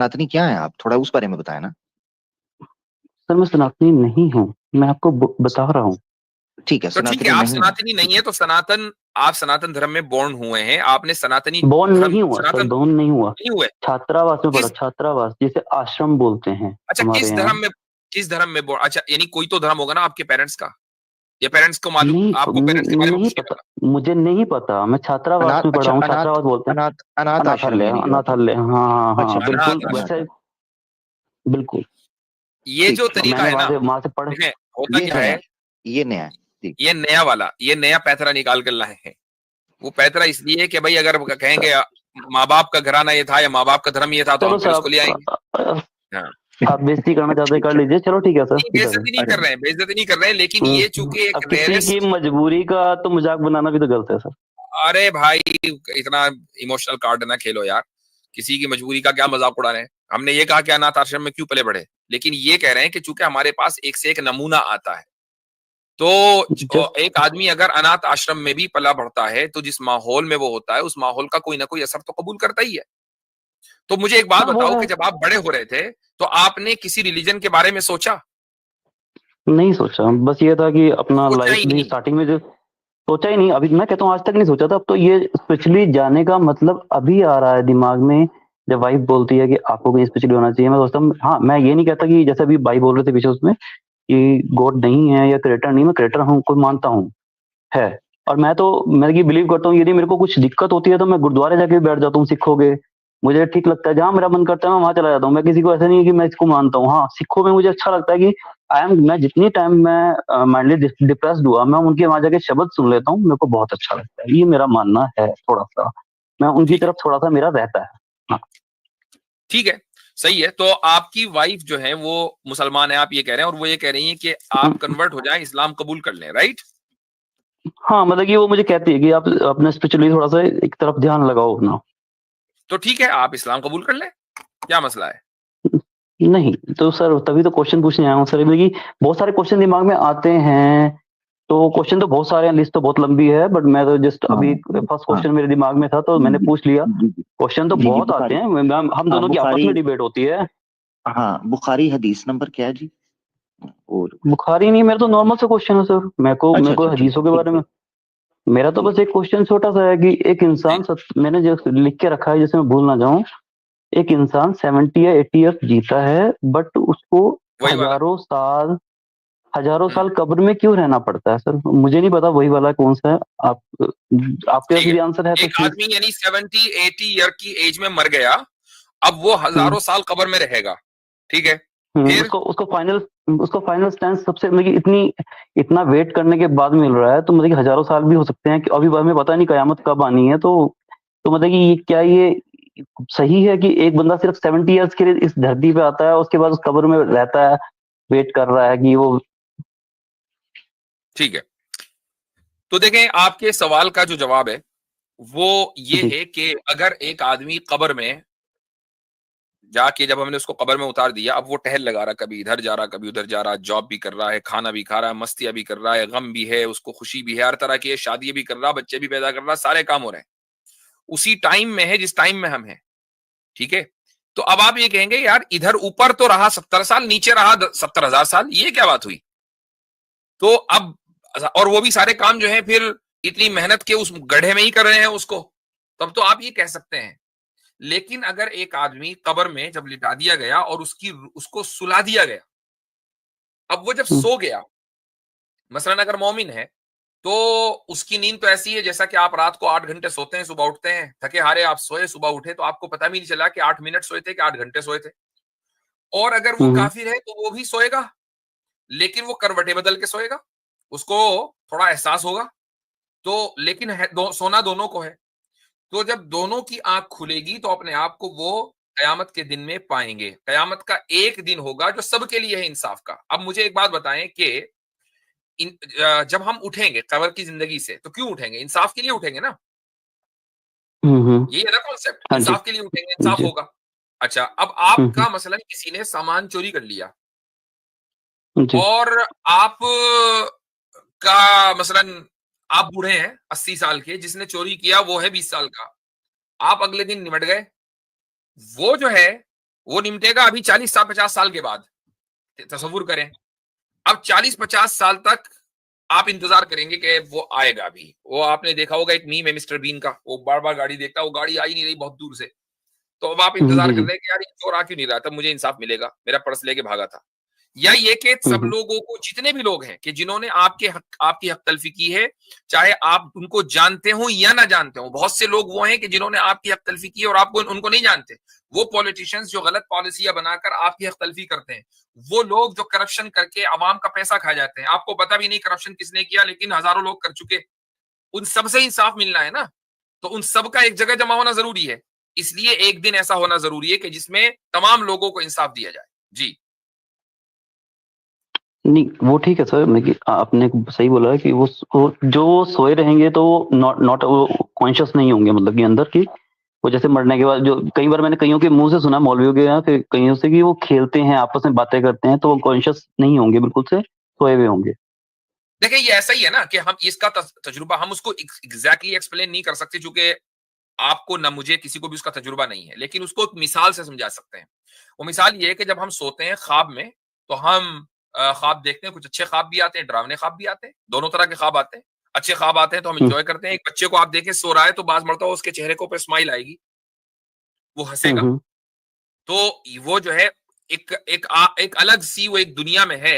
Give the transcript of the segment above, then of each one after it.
सनातनी क्या है आप? थोड़ा उस बारे में बताएं ना। सर मैं सनातनी नहीं हूँ, मैं आपको बता रहा हूँ। ठीक है, तो ठीक है, सनातनी आप नहीं है। सनातनी नहीं है तो आप सनातन धर्म में बोर्न हुए हैं, आपने सनातनी बॉर्न धर्म नहीं हुआ सर, सनातन बॉर्न नहीं हुआ। नहीं हुए। छात्रावास में पढ़ा, किस छात्रावास जिसे आश्रम बोलते हैं अच्छा हमारे यहाँ। किस धर्म में बोर्न? अच्छा, यानी कोई तो धर्म होगा ना आपके पेरेंट्स का, या पेरेंट्स को मालूम, नहीं आपको पेरेंट्स के बारे में नहीं कुछ नहीं पता, पता? मुझे नहीं पता। मैं छात्रावास में पढ़ा अच्छा, हूँ, अनाथ छात्रावास बोलते हैं। अनाथ अनाथ आश्रम अनाथालय, यानी कि मतलब। अनाथालय, हाँ हाँ हाँ, अच्छा, ठीक बिल्कुल है, अनाथ अनाथ। वैसे, बिल्कुल। ये जो ठीक है, तरीका मैंने है ना, वहां से पढ़। देखें होता ये क्या नया है, है, ये नया है। ठीक। ये नया पैतरा निकाल कर लाए हैं। वो पैतरा इसलिए कि भाई अगर कहेंगे माँ बाप का घराना ये था या माँ बाप का धर्म ये था, तो चलो हम सर फिर उसको ले आएंगे। आप हाँ, आप बेइज्जती करना चाहते हैं कर ठीक है। लीजिए, चलो ठीक है सर, नहीं ठीक है सर। बेइज्जती नहीं अरे कर रहे हैं, बेइज्जती नहीं कर रहे हैं, लेकिन ये चूंकि एक अब किसी की रेयरेस्ट। मजबूरी का तो मजाक बनाना भी तो गलत है सर। अरे भाई, इतना इमोशनल कार्ड ना खेलो यार। किसी की मजबूरी का क्या मजाक उड़ा रहे हैं? हमने ये कहा कि अनाथ आश्रम में क्यों पले बढ़े, लेकिन ये कह रहे हैं कि चूंकि हमारे पास एक से एक नमूना आता है, तो जस्ट एक आदमी अगर अनाथ आश्रम में भी पला बढ़ता है तो जिस माहौल में वो होता है उस माहौल का कोई ना कोई असर तो कबूल करता ही है। तो मुझे एक बात हाँ वो बताओ है। कि जब आप बड़े हो रहे थे तो आपने किसी रिलीजन के बारे में सोचा? नहीं सोचा, बस ये था कि अपना सोचा लाइफ ही भी नहीं। स्टार्टिंग में जो सोचा ही नहीं। अभी मैं कहता हूँ आज तक नहीं सोचा था, अब तो ये स्पिरिचुअली जाने का मतलब अभी आ रहा है दिमाग में। जब वाइफ बोलती है कि आपको कहीं स्पिरिचुअली होना चाहिए, मैं सोचता हूँ हाँ, मैं ये नहीं कहता कि जैसे अभी भाई बोल रहे थे पीछे उसमें कि गॉड नहीं है या क्रिएटर नहीं, मैं क्रिएटर हूँ, कोई मानता हूँ है। और मैं ये बिलीव करता हूँ, यदि मेरे को कुछ दिक्कत होती है तो मैं गुरुद्वारे जाके बैठ जाता हूँ, सिखोगे। मुझे ठीक लगता है, जहां मेरा मन करता है मैं वहां चला जाता हूँ। मैं किसी को ऐसा नहीं है कि मैं इसको मानता हूँ। हाँ, सिखों में मुझे अच्छा लगता है कि मैं जितनी टाइम मैं माइंडली डिप्रेस्ड हुआ, मैं उनके वहां जाके शब्द सुन लेता हूँ, मेरे को बहुत अच्छा लगता है। ये मेरा मानना है थोड़ा सा, मैं उनकी ठीक है, तरफ थोड़ा सा मेरा रहता है। हाँ। ठीक है, सही है। तो आपकी वाइफ जो है वो मुसलमान है, आप ये कह रहे हैं, और वो ये कह रही है कि आप कन्वर्ट हो जाएं, इस्लाम कबूल कर लें, राइट? हाँ, मतलब कि वो मुझे कहती है कि आप अपने स्पिरिचुअली थोड़ा सा एक तरफ ध्यान लगाओ अपना। तो ठीक है, आप इस्लाम कबूल कर लें, क्या मसला है? नहीं तो सर, तभी तो क्वेश्चन पूछने आया हूँ सर, क्योंकि बहुत सारे क्वेश्चन दिमाग में आते हैं। तो क्वेश्चन तो बहुत सारे हैं, लिस्ट तो बहुत लंबी है, बट मैं तो जस्ट हाँ, अभी फर्स्ट हाँ। क्वेश्चन मेरे दिमाग में था तो मैंने जी, पूछ लिया। जी, क्वेश्चन तो जी, जी, बहुत आते बुखारी। हैं, हम हाँ, दोनों की आपस बुखारी। में डिबेट होती है। हाँ, बुखारी हदीस नंबर क्या है जी? और बुखारी नहीं, मेरा तो नॉर्मल सा क्वेश्चन है सर। मेरे अच्छा, को अच्छा, ठीक है, हदीसों के ठीक बारे है, में, मेरा तो ठीक बस एक क्वेश्चन छोटा सा है कि एक जी, इंसान मैंने जो लिख के रखा है, जैसे मैं भूल ना जाऊं। एक इंसान 70 या 80 ईयर्स जीता है, बट उसको वही वाला। हजारों साल हजारों हम्म, साल कब्र में क्यों रहना पड़ता है सर? मुझे नहीं पता वही वाला कौन सा है। आपके पास ठीक है। भी आंसर है तो एक प्लीज। आदमी यानी 70-80 ईयर की एज में मर गया, अब वो हम्म। हजारों साल कब्र में रहेगा, ठीक है? फिर उसको उसको फाइनल स्टैंड सबसे, मतलब कि इतना वेट करने के बाद मिल रहा है, तो मतलब कि हजारों साल भी हो सकते हैं कि अभी हमें पता नहीं कयामत कब आनी है। तो मतलब कि ये सही है कि एक बंदा सिर्फ 70 ईयर्स के लिए इस धरती पे आता है, उसके बाद उस कब्र में रहता है, वेट कर रहा है कि वो। ठीक है, तो देखें आपके सवाल का जो जवाब है वो ये जी। है कि अगर एक आदमी कब्र में जाके, जब हमने उसको कब्र में उतार दिया, अब वो टहल लगा रहा, कभी इधर जा रहा कभी उधर जा रहा, जॉब भी कर रहा है, खाना भी खा रहा है, मस्तियां भी कर रहा है, गम भी है, उसको खुशी भी है, हर तरह की शादी भी कर रहा, बच्चे भी पैदा कर रहा, सारे काम हो रहे हैं, उसी टाइम में है जिस टाइम में हम हैं, ठीक है? तो अब आप ये कहेंगे यार इधर ऊपर तो रहा 70 साल, नीचे रहा 70,000 साल, ये क्या बात हुई? तो अब, और वो भी सारे काम जो है फिर इतनी मेहनत के उस गड्ढे में ही कर रहे हैं उसको, तब तो आप ये कह सकते हैं। लेकिन अगर एक आदमी कब्र में जब लिटा दिया गया और उसको सुला दिया गया, अब वो जब हम्म, सो गया, मसलन अगर मोमिन है तो उसकी नींद तो ऐसी है जैसा कि आप रात को 8 घंटे सोते हैं, सुबह उठते हैं थके हारे, आप सोए, सुबह उठे तो आपको पता भी नहीं चला कि 8 मिनट सोए थे कि 8 घंटे सोए थे। और अगर वो हम्म, काफिर है तो वो भी सोएगा, लेकिन वो करवटें बदल के सोएगा, उसको थोड़ा एहसास होगा। तो लेकिन सोना दोनों को है। तो जब दोनों की आंख खुलेगी तो अपने आप को वो कयामत के दिन में पाएंगे। कयामत का एक दिन होगा जो सबके लिए है इंसाफ का। अब मुझे एक बात बताएं कि जब हम उठेंगे कब्र की जिंदगी से तो क्यों उठेंगे? इंसाफ के लिए उठेंगे ना। ये है ना कॉन्सेप्ट, हाँ जी। इंसाफ के लिए उठेंगे, इंसाफ जी। होगा। अच्छा, अब हम्म। आपका मसलन किसी ने सामान चोरी कर लिया जी। और आप का मसलन आप बूढ़े हैं 80 साल के, जिसने चोरी किया वो है 20 साल का, आप अगले दिन निमट गए। वो जो है वो निपटेगा अभी 40-50 साल के बाद। तसव्वुर करें, अब 40-50 साल तक आप इंतजार करेंगे कि वो आएगा भी। वो आपने देखा होगा एक मीम है मिस्टर बीन का, वो बार-बार गाड़ी देखता है, वो गाड़ी आ ही नहीं रही बहुत दूर से। तो अब आप इंतजार जी, कर जी। रहे हैं कि यार ये चोर आ क्यों नहीं रहा, तब मुझे इंसाफ मिलेगा, मेरा पर्स लेके भागा था। या ये कि सब लोगों को, जितने भी लोग हैं कि जिन्होंने आपकी हक तलफी की है, चाहे आप उनको जानते हो या ना जानते हो, बहुत से लोग वो हैं कि जिन्होंने आपकी हक तलफी की है और आपको उनको नहीं जानते। वो पॉलिटिशियंस जो गलत पॉलिसियां बनाकर आपकी हक तलफी करते हैं, वो लोग जो करप्शन करके अवाम का पैसा खा जाते हैं, आपको पता भी नहीं करप्शन किसने किया, लेकिन हजारों लोग कर चुके, उन सबसे इंसाफ मिलना है ना। तो उन सब का एक जगह जमा होना जरूरी है, इसलिए एक दिन ऐसा होना जरूरी है कि जिसमें तमाम लोगों को इंसाफ दिया जाए। जी नहीं, वो ठीक है सर, लेकिन आपने सही बोला है कि वो जो सोए रहेंगे तो नॉट नॉट वो कॉन्शियस नहीं होंगे, मतलब कि अंदर की वो जैसे मरने के बाद, जो कई बार मैंने कईयों के मुंह से सुना, मौलवियों के यहाँ फिर कईयों से, कि वो खेलते हैं, आपस में बातें करते हैं, तो वो कॉन्शियस नहीं होंगे, बिल्कुल से सोए हुए होंगे। देखिए, ये ऐसा ही है ना कि हम इसका तजुर्बा हम उसको एग्जैक्टली एक्सप्लेन नहीं कर सकते, क्योंकि आपको ना मुझे किसी को भी उसका तजुर्बा नहीं है, लेकिन उसको एक मिसाल से समझा सकते हैं। वो मिसाल ये है कि जब हम सोते हैं ख्वाब में, तो हम ख्वाब देखते हैं, कुछ अच्छे ख्वाब भी आते हैं, डरावने ख्वाब भी आते हैं, दोनों तरह के ख्वाब आते हैं। अच्छे ख्वाब आते हैं तो हम हुँ, इंजॉय करते हैं। एक बच्चे को आप देखें सो रहा है, तो बाज मरता उसके चेहरे को पे स्माइल आएगी, वो हुँ, हंसेगा। हुँ। तो वो जो है एक अलग सी वो एक दुनिया में है,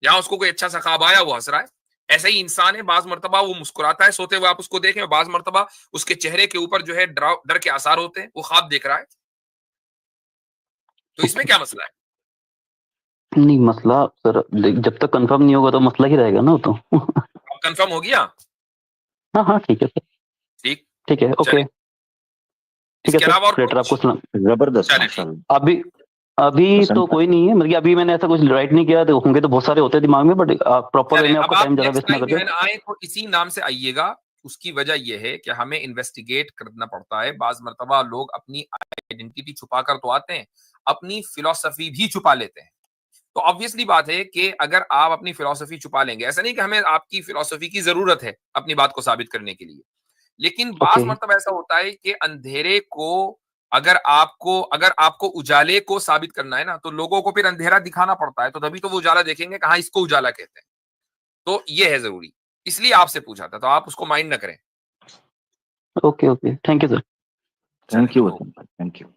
जहां उसको कोई अच्छा सा ख्वाब आया, वो हंस रहा है। ऐसा ही इंसान है, बाज मर्तबा वो मुस्कुराता है सोते हुए, आप उसको देखें, बाज मर्तबा उसके चेहरे के ऊपर जो है डर के आसार होते हैं, वो ख्वाब देख रहा है। तो इसमें ओके। क्या मसला है? नहीं, मसला सर जब तक कंफर्म नहीं होगा तो मसला ही रहेगा ना वो तो। अब कंफर्म हो गया? हाँ, हाँ, ठीक है सर, ठीक, ठीक है, चले। ओके, ठीक है इसके सर, अलावा और लेटर कुछ? आपको सलाम। जबरदस्त चले ठीक। माशाल्लाह। अभी अभी पसंद तो कोई नहीं है, मतलब कि अभी मैंने ऐसा कुछ राइट नहीं किया, तो होंगे तो बहुत सारे होते हैं दिमाग में, बट प्रॉपर वे चले, में अब आपका आप टाइम ज़्यादा नेक्स्ट वेस्ट ना टाइम जो करके। है ना आए तो इसी नाम से आइएगा। उसकी वजह यह है कि हमें इन्वेस्टिगेट करना पड़ता है। बाज मर्तबा लोग अपनी आइडेंटिटी छुपा कर तो आते हैं, अपनी फिलोसफी भी छुपा लेते हैं। तो ऑब्वियसली बात है कि अगर आप अपनी फिलोसफी छुपा लेंगे, ऐसा नहीं कि हमें आपकी फिलोसफी की जरूरत है अपनी बात को साबित करने के लिए, लेकिन ओके, बाज मर्तबा ऐसा होता है कि अंधेरे को, अगर आपको उजाले को साबित करना है ना, तो लोगों को फिर अंधेरा दिखाना पड़ता है, तो तभी तो वो उजाला देखेंगे, कहाँ इसको उजाला कहते हैं। तो ये है जरूरी, इसलिए आपसे पूछा था, तो आप उसको माइंड न करें। Okay, okay, thank you sir. चलें थैंक यू तो वसंत भाई, थैंक यू।